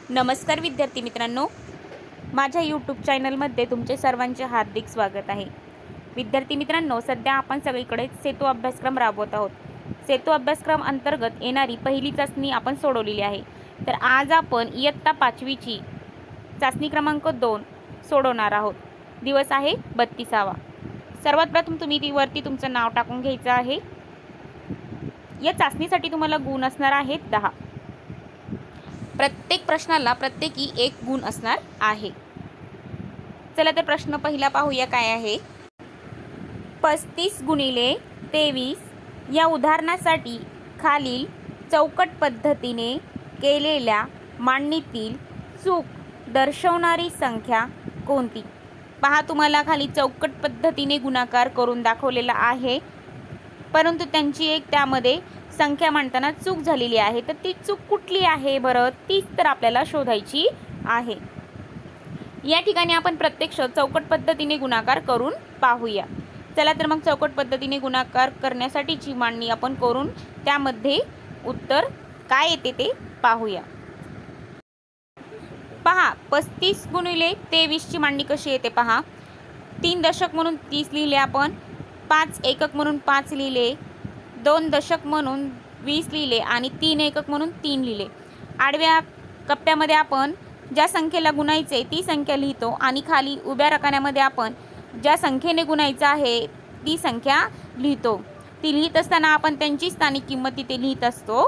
नमस्कार विद्यार्थी मित्रांनो, माझ्या यूट्यूब चॅनलमध्ये तुमचे सर्वांचे हार्दिक स्वागत आहे। विद्यार्थी मित्रांनो, सध्या आपण सगळीकडे सेतू अभ्यासक्रम राबवत आहोत। सेतू अभ्यासक्रम अंतर्गत येणारी पहिली चाचणी आपण सोडवलेली आहे। तर आज आपण इयत्ता 5वी ची चाचणी क्रमांक 2 सोडवणार आहोत। दिवस आहे 32वा। सर्वात प्रथम तुम्ही वरती तुमचं नाव टाकून घ्यायचं आहे। या चाचणीसाठी तुम्हाला गुण असणार आहेत 10। प्रत्येक प्रश्नाला प्रत्येकी 1 गुण असणार आहे। चला तर प्रश्न पहिला पाहूया काय आहे। 35 गुणिले 23 या उदाहरणासाठी खालील चौकट पद्धतीने केलेल्या मांडणीतील चूक दर्शवणारी संख्या कोणती। पहा, तुम्हाला खाली चौकट पद्धतीने गुणाकार करून दाखवलेला आहे, परंतु त्यांची एक त्यामध्ये संख्या मांडताना चूक झालेली आहे। तर ती चूक कुठली आहे बरं, तीच तर आपल्याला शोधायची आहे। या ठिकाणी आपण प्रत्यक्ष चौकट पद्धतीने गुणाकार करून पाहूया। चला तर मग चौकट पद्धतीने गुणाकार करण्यासाठीची मांडणी आपण करून त्यामध्ये उत्तर काय येते ते पाहूया। पहा, 35 गुणिले 23 ची मांडणी कशी येते पहा। 3 दशक म्हणून 30 लिहिले आपण, 5 एकक म्हणून 5 लिहिले, 2 दशक म्हणून 20 लिहिले आणि 3 एकक म्हणून 3 लिहिले। आडव्या कप्प्यामध्ये आपण ज्या संख्येला गुणायचे ती संख्या लिहितो आणि खाली उभ्या रकान्यामध्ये आपण ज्या संख्येने गुणायचं आहे ती संख्या लिहितो। ती लिहित असताना आपण त्यांची स्थानिक किंमत तिथे लिहित असतो।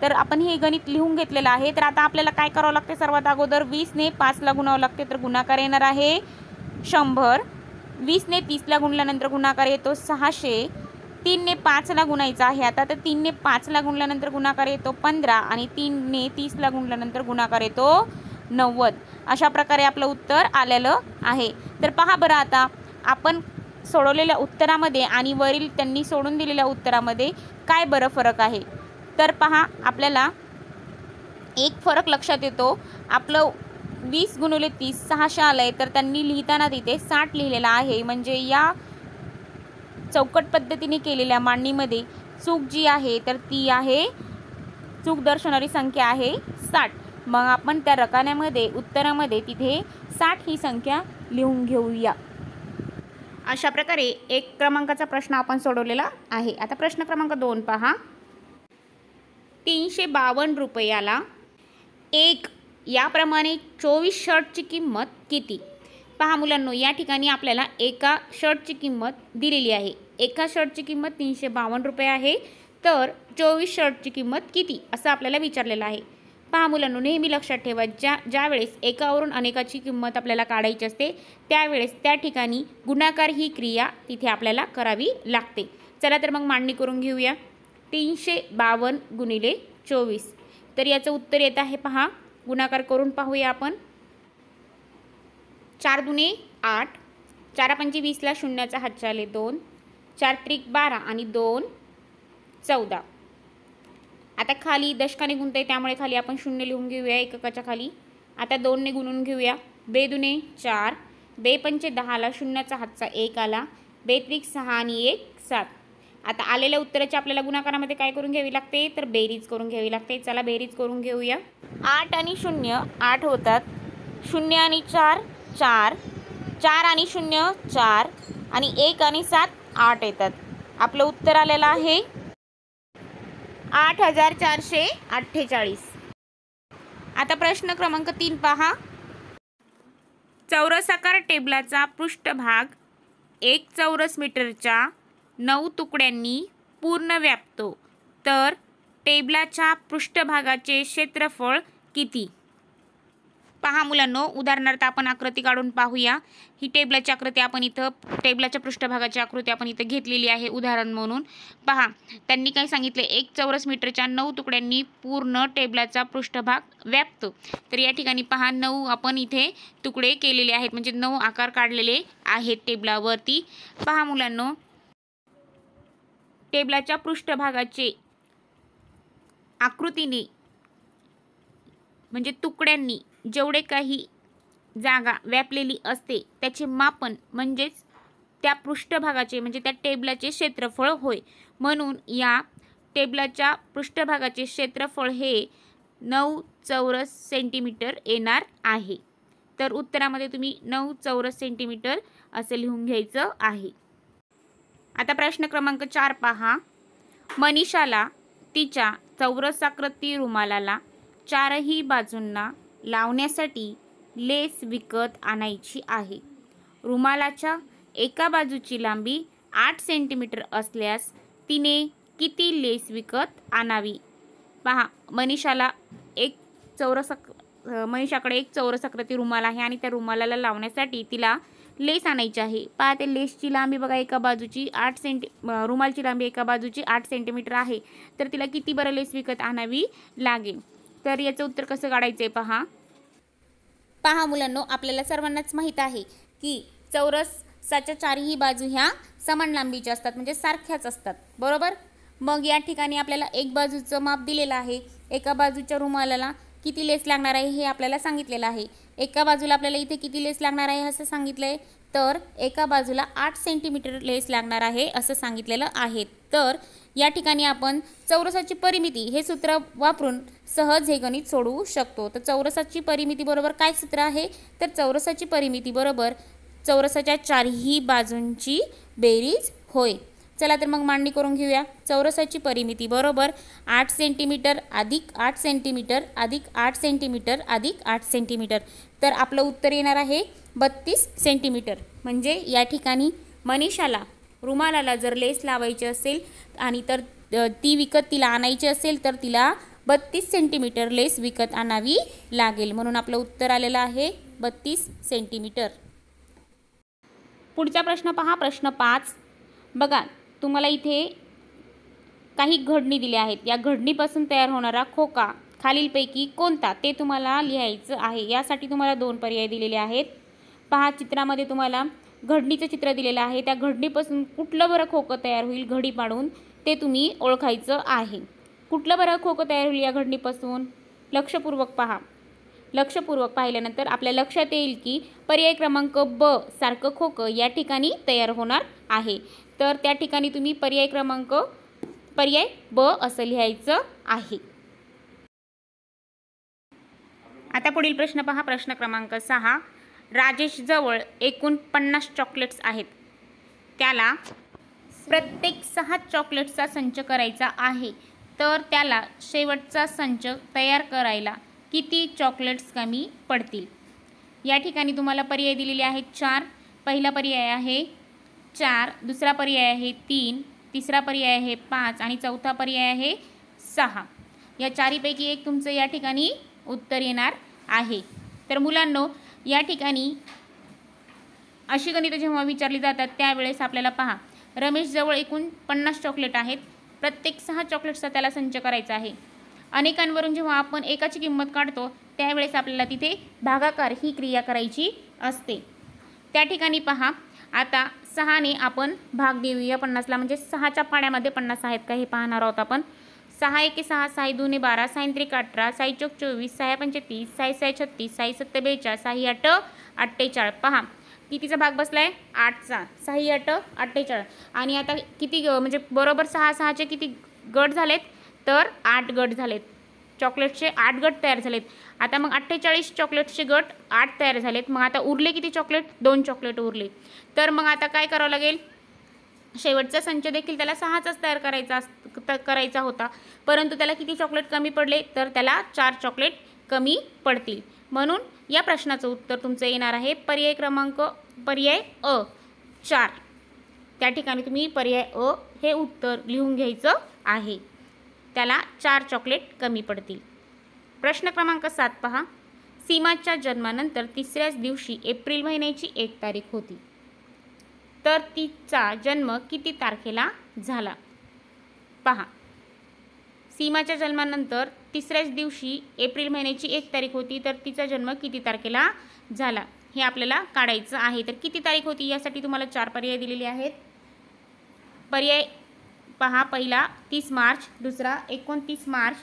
तर आपण हे गणित लिहून घेतलेलं आहे। तर आता आपल्याला काय करावं लागते, सर्वात अगोदर 20 ने 5 ला गुणावं लागते, तर गुणाकार येणार आहे 100। 20 ने 30 ला गुणल्यानंतर गुणाकार येतो 600। 3 ने 5 ला गुणायचं आहे आता, तर 3 ने 5 ला गुणल्यानंतर गुणाकार येतो 15 आणि 3 ने 30 ला गुणल्यानंतर गुणाकार येतो 90। अशा प्रकारे आपलं उत्तर आलेलं आहे। तर पहा बरं, आता आपण सोडवलेल्या उत्तरामध्ये आणि वरील त्यांनी सोडून दिलेल्या उत्तरामध्ये काय बरं फरक आहे। तर पहा, आपल्याला एक फरक लक्षात येतो। आपलं 20 गुणिले 30 600 आलंय, तर त्यांनी लिहिताना तिथे 60 लिहिलेलं आहे। म्हणजे या चौकट पद्धतीने केलेल्या मांडणीमध्ये चूक जी आहे तर ती आहे, चूक दर्शवणारी संख्या आहे 60। मग आपण त्या रकान्यामध्ये उत्तरामध्ये तिथे 60 ही संख्या लिहून घेऊया। अशा प्रकारे 1 क्रमांकाचा प्रश्न आपण सोडवलेला आहे। आता प्रश्न क्रमांक 2 पहा। 352 रुपयाला 1 याप्रमाणे 24 शर्टची किंमत किती। पहा मुलांनो, या ठिकाणी आपल्याला एका शर्टची किंमत दिलेली आहे। एका शर्टची किंमत 352 रुपये आहे, तर 24 शर्टची किंमत किती असं आपल्याला विचारलेलं आहे। पहा मुलांनो, नेहमी लक्षात ठेवा, ज्यावेळेस एकावरून अनेकाची किंमत आपल्याला काढायची असते त्यावेळेस त्या ठिकाणी गुणाकार ही क्रिया तिथे आपल्याला करावी लागते। चला तर मग मांडणी करून घेऊया। 352 गुणिले 24, तर याचं उत्तर येत आहे पहा। गुणाकार करून पाहूया आपण। 4 दुने 8, 4 पंचे 20 ला शून्याचा हातच्या आले 2, 4 त्रिक 12 आणि 2 14। आता खाली दशकाने गुणते त्यामुळे खाली आपण 0 लिहून घेऊया एककाच्या खाली। आता 2 ने गुणून घेऊया। 2 दुने 4, 2 पंचे 10 ला शून्याचा हातचा 1 आला, 2 त्रिक 6 आणि 1 7। आता आलेल्या उत्तराची आपल्याला गुणाकारामध्ये काय करून घ्यावी लागते, तर बेरीज करून घ्यावी लागते। चला बेरीज करून घेऊया। 8 आणि 0 8 होतात, 0 आणि 4 4, 4 आणि 0 4 आणि 1 आणि 7 8 येतात। आपलं उत्तर आलेलं आहे 8448। आता प्रश्न क्रमांक 3 पहा। चौरसाकार टेबलाचा पृष्ठभाग 1 चौरस मीटरच्या 9 तुकड्यांनी पूर्ण व्यापतो, तर टेबलाच्या पृष्ठभागाचे क्षेत्रफळ किती। पहा मुलांनो, उदाहरणार्थ आपण आकृती काढून पाहूया। ही टेबलाची आकृती आपण इथं, टेबलाच्या पृष्ठभागाची आकृती आपण इथं घेतलेली आहे उदाहरण म्हणून। पहा, त्यांनी काय सांगितले, 1 चौरस मीटरच्या 9 तुकड्यांनी पूर्ण टेबलाचा पृष्ठभाग व्यापतो। तर या ठिकाणी पहा, 9 आपण इथे तुकडे केलेले आहेत, म्हणजे 9 आकार काढलेले आहेत टेबलावरती। पहा मुलांनो, टेबलाच्या पृष्ठभागाचे आकृतीने म्हणजे तुकड्यांनी जेवढे काही जागा व्यापलेली असते त्याचे मापन म्हणजेच त्या पृष्ठभागाचे म्हणजे त्या टेबलाचे क्षेत्रफळ होय। म्हणून या टेबलाच्या पृष्ठभागाचे क्षेत्रफळ हे 9 चौरस सेंटीमीटर येणार आहे. तर उत्तरामध्ये तुम्ही 9 चौरस सेंटीमीटर असं लिहून घ्यायचं आहे. आता प्रश्न क्रमांक 4 पहा. मनीषाला तिच्या चौरसाकृती रुमालाला चारही बाजूंना लावण्यासाठी लेस विकत आणायची आहे. रुमालाच्या एका बाजूची लांबी 8 सेंटीमीटर असल्यास तिने किती लेस विकत आणावी? पहा, मनीषाकडे एक चौरसाकृती रुमाल आहे आणि त्या रुमालाला लावण्यासाठी तिला लेस आणायची आहे. पहा, ते लेसची लांबी बघा एका बाजूची रुमालची लांबी एका बाजूची 8 सेंटीमीटर आहे. तर तिला किती बरं लेस विकत आणावी लागेल? तर याचं उत्तर कसं काढायचं आहे पहा मुलांनो, आपल्याला सर्वांनाच माहीत आहे की चौरसाच्या चारही बाजू ह्या समान लांबीच्या असतात, म्हणजे सारख्याच असतात, बरोबर. मग या ठिकाणी आपल्याला एक बाजूचं माप दिलेलं आहे. एका बाजूच्या रुमालाला किती लेस लागणार आहे हे आपल्याला सांगितलेलं आहे. एका बाजूला आपल्याला इथे किती लेस लागणार आहे असं सांगितलं आहे, तर एका बाजूला 8 सेंटीमीटर लेस लागणार आहे असं सांगितलेलं आहे. तर या ठिकाणी आपण चौरसाची परिमिती हे सूत्र वापरून सहज हे गणित सोडवू शकतो. तर चौरसाची परिमिती बरोबर काय सूत्र आहे? तर चौरसाची परिमिती बरोबर चौरसाच्या चारही बाजूंची बेरीज होय. चला तर मग मांडणी करून घेऊया. चौरसाची परिमिती बरोबर 8 सेंटीमीटर अधिक 8 सेंटीमीटर अधिक 8 सेंटीमीटर अधिक 8 सेंटीमीटर. तर आपलं उत्तर येणार आहे 32 सेंटीमीटर. म्हणजे या ठिकाणी मनीषाला रुमालाला जर लेस लावायची असेल आणि तर ती विकत तिला आणायची असेल तर तिला 32 सेंटीमीटर लेस विकत आणावी लागेल. म्हणून आपलं उत्तर आलेलं आहे 32 सेंटीमीटर. पुढचा प्रश्न पहा, प्रश्न 5. बघा, तुम्हाला इथे काही घडणी दिल्या आहेत. या घडणीपासून तयार होणारा खोका खालीलपैकी कोणता ते तुम्हाला लिहायचं आहे. यासाठी तुम्हाला 2 पर्याय दिलेले आहेत. पहा, चित्रामध्ये तुम्हाला घडणीचं चित्र दिलेलं आहे. त्या घडणीपासून कुठलं बरं खोकं तयार होईल घडी पाडून ते तुम्ही ओळखायचं आहे. कुठलं बरं खोकं तयार होईल या घडणीपासून? लक्षपूर्वक पहा. लक्षपूर्वक पाहिल्यानंतर आपल्या लक्षात येईल की पर्याय क्रमांक ब सारखं खोकं या ठिकाणी तयार होणार आहे. तर त्या ठिकाणी तुम्ही पर्याय ब असं लिहायचं आहे. आता पुढील प्रश्न पहा, प्रश्न क्रमांक 6. राजेश जवळ एकूण 50 चॉकलेट्स आहेत. त्याला प्रत्येक 6 चॉकलेट्सचा संच करायचा आहे. तर त्याला शेवटचा संच तयार करायला किती चॉकलेट्स कमी पडतील? या ठिकाणी तुम्हाला पर्याय दिलेले आहेत 4. पहिला पर्याय आहे 4, दुसरा पर्याय आहे 3, तिसरा पर्याय आहे 5 आणि चौथा पर्याय आहे 6. या चारीपैकी एक तुमचं या ठिकाणी उत्तर येणार आहे. तर मुलांनो, या ठिकाणी अशी गणितं जेव्हा विचारली जातात त्यावेळेस आपल्याला पहा, रमेशजवळ एकूण 50 चॉकलेट आहेत. प्रत्येक 6 चॉकलेट्सचा त्याला संच करायचा आहे. अनेकांवरून जेव्हा आपण एकाची किंमत काढतो त्यावेळेस आपल्याला तिथे भागाकार ही क्रिया करायची असते. त्या ठिकाणी पहा, आता 6ने आपण भाग देऊया 50ला, म्हणजे 6च्या पाड्यामध्ये 50 आहेत का हे पाहणार आहोत आपण. 6 एके 6, 6 2 12, 6 3 18, 6 4 24, 6 5 30, 6 6 36, 6 7 42, 6 8 48. पहा कितीचा भाग बसलाय? 8चा. 6 8 48. आणि आता किती म्हणजे बरोबर 6 6चे किती गट झालेत? तर 8 गट झालेत. चॉकलेटचे 8 गट तयार झालेत. आता मग 48 चॉकलेटचे गट 8 तयार झालेत. मग आता उरले किती चॉकलेट? 2 चॉकलेट उरले. तर मग आता काय करावं लागेल? शेवटचा संच देखील त्याला 6चाच तयार करायचा होता, परंतु त्याला किती चॉकलेट कमी पडले? तर त्याला 4 चॉकलेट कमी पडतील. म्हणून या प्रश्नाचं उत्तर तुमचं येणार आहे पर्याय अ 4. त्या ठिकाणी तुम्ही पर्याय अ हे उत्तर लिहून घ्यायचं आहे. त्याला 4 चॉकलेट कमी पडतील. प्रश्न क्रमांक 7 पहा. सीमाच्या जन्मानंतर 3ऱ्याच दिवशी एप्रिल महिन्याची 1 तारीख होती. तर तिचा जन्म किती तारखेला झाला? पहा, सीमाच्या जन्मानंतर 3ऱ्याच दिवशी एप्रिल महिन्याची 1 तारीख होती. तर तिचा जन्म किती तारखेला झाला हे आपल्याला काढायचं आहे. तर किती तारीख होती यासाठी तुम्हाला 4 पर्याय दिलेले आहेत. पर्याय पहा, पहिला 30 मार्च, दुसरा 29 मार्च,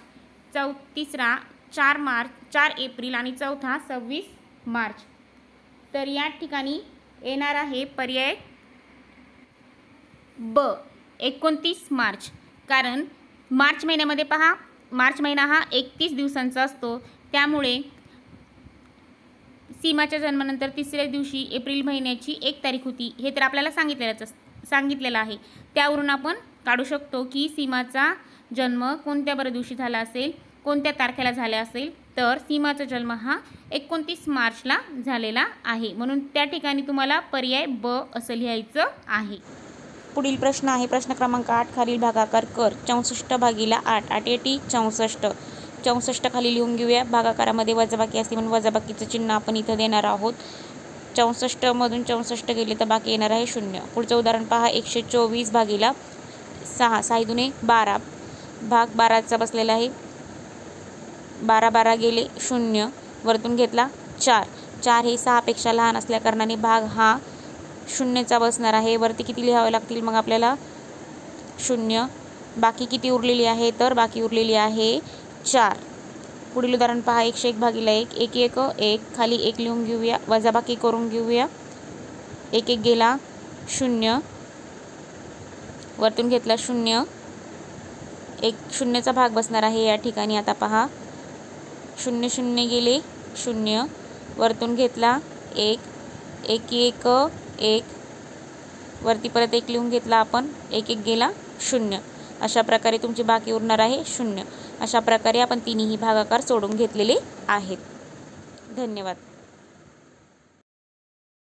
तिसरा 4 एप्रिल आणि चौथा 26 मार्च. तर या ठिकाणी येणार आहे पर्याय ब 29 मार्च. कारण मार्च महिन्यामध्ये पहा, मार्च महिना हा 31 दिवसांचा असतो. त्यामुळे सीमाच्या जन्मानंतर तिसऱ्या दिवशी एप्रिल महिन्याची 1 तारीख होती, हे तर आपल्याला सांगितलेलं आहे. त्यावरून आपण काढू शकतो की सीमाचा जन्म कोणत्या दिवशी झाला असेल, कोणत्या तारखेला झाला असेल. तर सीमाचा जन्म हा 29 मार्चला झालेला आहे, म्हणून त्या ठिकाणी तुम्हाला पर्याय ब असं लिहायचं आहे. पुढील प्रश्न आहे प्रश्न क्रमांक 8. खालील भागाकार कर. 64 भागिले 8, 8 × 64. 64 खाली लिहून घेऊया. भागाकारामध्ये वजाबाकी असते म्हणून वजाबाकीचं चिन्ह आपण इथं देणार आहोत. 64 मधून 64 गेले तर बाकी येणार आहे 0. पुढचं उदाहरण पहा. 124 भागिले 6, 6 दुने 12, भाग 12चा बसलेला आहे. 12 12 गेले 0, वरतून घेतला 4. 4 हे 6 पेक्षा लहान असल्या कारणाने भाग हा 0चा बसणार आहे. वरती किती लिहावे लागतील मग आपल्याला? 0. बाकी किती उरलेली आहे? तर बाकी उरलेली आहे 4. पुढील उदाहरण पहा. 101 भागिले 1, 1 1 1, खाली 1 लिहून घेऊया, वजाबाकी करून घेऊया. 1 1 गेला 0, वरतून घेतला 0, 1 0चा भाग बसणार आहे या ठिकाणी. आता पहा 0 0 गेले 0, वरतून घेतला 1, 1 1 1, वरती परत 1 लिहून घेतला आपण, 1 1 गेला 0. अशा प्रकारे तुमची बाकी उरणार आहे 0. अशा प्रकारे आपण तिन्ही भागाकार सोडून घेतलेले आहेत. धन्यवाद.